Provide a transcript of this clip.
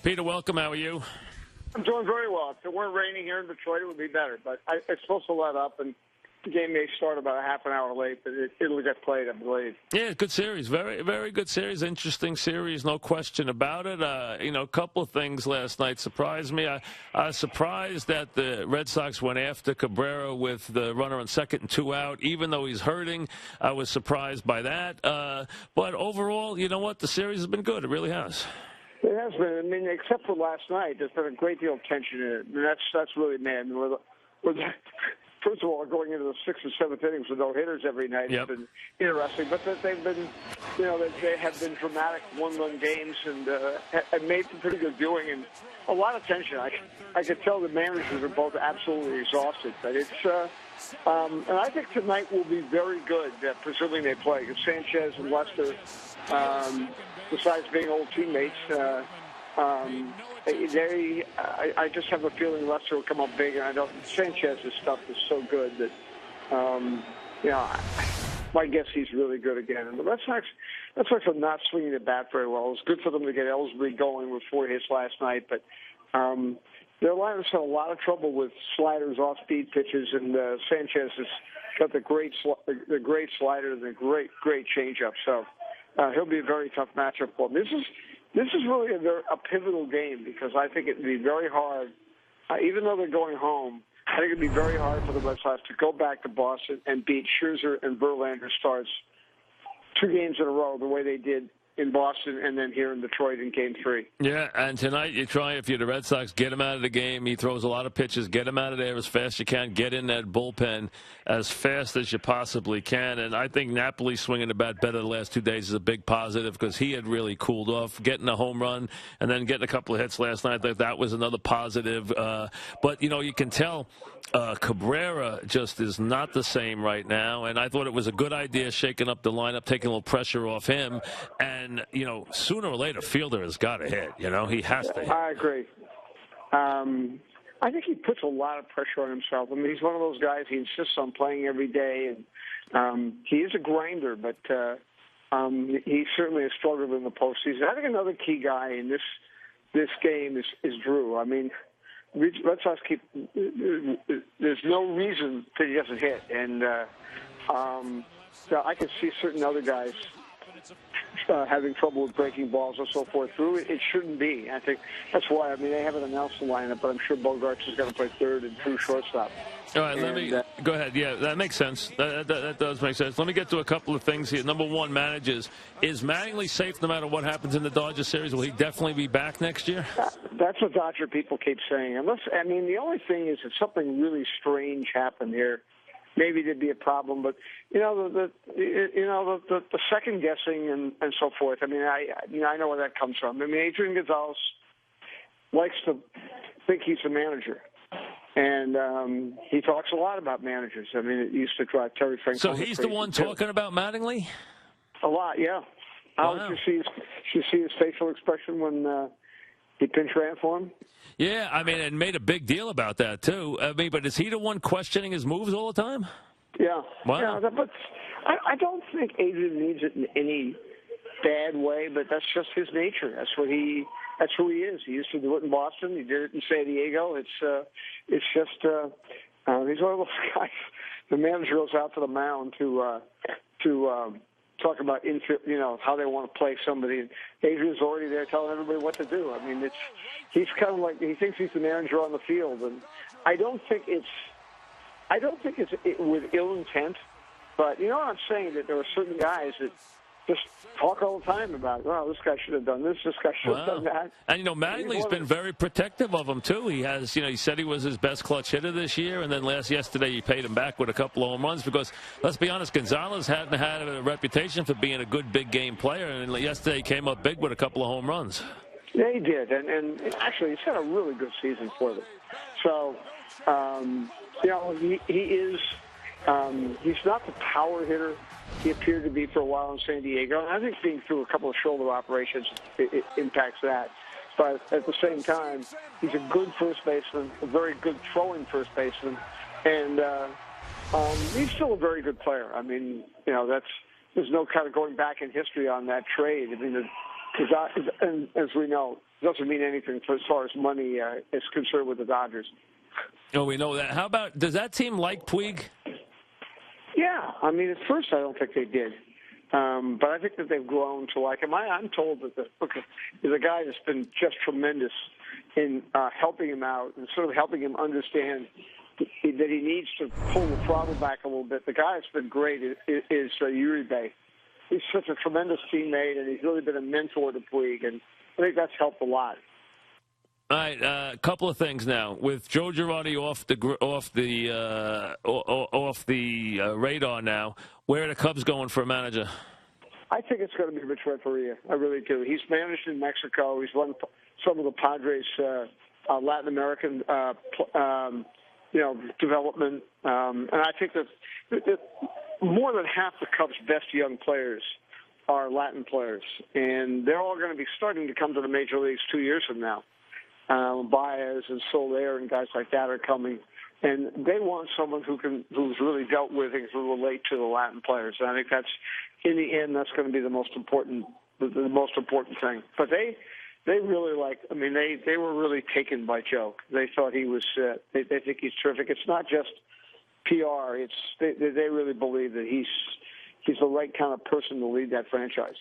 Peter, welcome. How are you? I'm doing very well. If it weren't raining here in Detroit, it would be better. But it's supposed to let up, and the game may start about a half an hour late, but it'll get played, I believe. Yeah, good series. Very, very good series. Interesting series, no question about it. A couple of things last night surprised me. I was surprised that the Red Sox went after Cabrera with the runner on second and 2 out, even though he's hurting. I was surprised by that. But overall, you know what? The series has been good. It really has. It has been. I mean, except for last night, there's been a great deal of tension in it. And that's really mad. First of all, going into the 6th and 7th innings with no hitters every night has been interesting. But they've been, they have been dramatic one-run games and made some pretty good viewing and a lot of tension. I could tell the managers are both absolutely exhausted. But it's, and I think tonight will be very good, presuming they play. Because Sanchez and Lester, besides being old teammates, I just have a feeling Lester will come up big, and Sanchez's stuff is so good that, my guess he's really good again. And the Red Sox are not swinging the bat very well. It was good for them to get Ellsbury going with 4 hits last night, but their lineups had a lot of trouble with sliders, off-speed pitches, and Sanchez has got the great slider and the great changeup. So he'll be a very tough matchup for him. This is really a pivotal game because I think it would be very hard, even though they're going home, I think it would be very hard for the Red Sox to go back to Boston and beat Scherzer and Verlander starts 2 games in a row the way they did in Boston and then here in Detroit in Game 3. Yeah, and tonight you try, if you're the Red Sox, get him out of the game. He throws a lot of pitches. Get him out of there as fast as you can. Get in that bullpen as fast as you possibly can. And I think Napoli swinging the bat better the last 2 days is a big positive because he had really cooled off, getting a home run and then getting a couple of hits last night. That was another positive. But, you can tell Cabrera just is not the same right now. And I thought it was a good idea shaking up the lineup, taking a little pressure off him. And, sooner or later, Fielder has got to hit. He has to hit. I agree. I think he puts a lot of pressure on himself. I mean, he's one of those guys, he insists on playing every day. And he is a grinder, but he certainly has struggled in the postseason. I think another key guy in this game is Drew. I mean, Red Sox there's no reason that he doesn't hit. And so I can see certain other guys having trouble with breaking balls and so forth. Drew, it shouldn't be. I think that's why. I mean, they haven't announced the lineup, but I'm sure Bogaerts is going to play third and Drew shortstop. All right, let me go ahead. Yeah, that makes sense. That does make sense. Let me get to a couple of things here. Number one, managers. Is Mattingly safe no matter what happens in the Dodger series? Will he definitely be back next year? That's what Dodger people keep saying. The only thing is if something really strange happened here, maybe there'd be a problem. But the second guessing and so forth. I mean, I know where that comes from. I mean, Adrian Gonzalez likes to think he's a manager. And he talks a lot about managers. I mean, it used to drive Terry Francona. So he's the one talking about Mattingly? A lot, yeah. Wow. How did you see his facial expression when he pinch ran for him? Yeah, I mean, and made a big deal about that, too. I mean, but is he the one questioning his moves all the time? Yeah. Wow. Yeah, but I don't think Adrian needs it in any bad way, but that's just his nature. That's who he is. He used to do it in Boston. He did it in San Diego. It's just he's one of those guys. The manager goes out to the mound to talk about how they want to play somebody. Adrian's already there telling everybody what to do. I mean, he's kind of like he thinks he's the manager on the field, and I don't think it's with ill intent. But you know what I'm saying? That there are certain guys that just talk all the time about, this guy should have done this guy should have done that. And, Mattingly's been very protective of him, too. He has, he said he was his best clutch hitter this year, and then yesterday he paid him back with a couple of home runs because, let's be honest, Gonzalez hadn't had a reputation for being a good big-game player, and yesterday he came up big with a couple of home runs. Yeah, he did, and actually he's had a really good season for them. So, he is he's not the power hitter he appeared to be for a while in San Diego. And I think being through a couple of shoulder operations, it impacts that. But at the same time, he's a good first baseman, a very good throwing first baseman. And he's still a very good player. I mean, there's no kind of going back in history on that trade. I mean, And as we know, it doesn't mean anything as far as money is concerned with the Dodgers. Oh, we know that. How about, does that team like Puig? Yeah, I mean, at first I don't think they did. But I think that they've grown to like him. I'm told that he's a guy that's been just tremendous in helping him out and sort of helping him understand that he needs to pull the throttle back a little bit. The guy that's been great is Uribe. He's such a tremendous teammate, and he's really been a mentor to Puig, and I think that's helped a lot. All right, a couple of things now. With Joe Girardi off the radar now, where are the Cubs going for a manager? I think it's going to be Rich Renteria. I really do. He's managed in Mexico. He's run some of the Padres' Latin American, development, and I think that more than half the Cubs' best young players are Latin players, and they're all going to be starting to come to the major leagues 2 years from now. Baez and Soler and guys like that are coming, and they want someone who's really dealt with and who relate to the Latin players. And I think that's, in the end, that's going to be the most important thing. But they really they were really taken by Joe. They thought he was. They think he's terrific. It's not just PR. They really believe that he's the right kind of person to lead that franchise.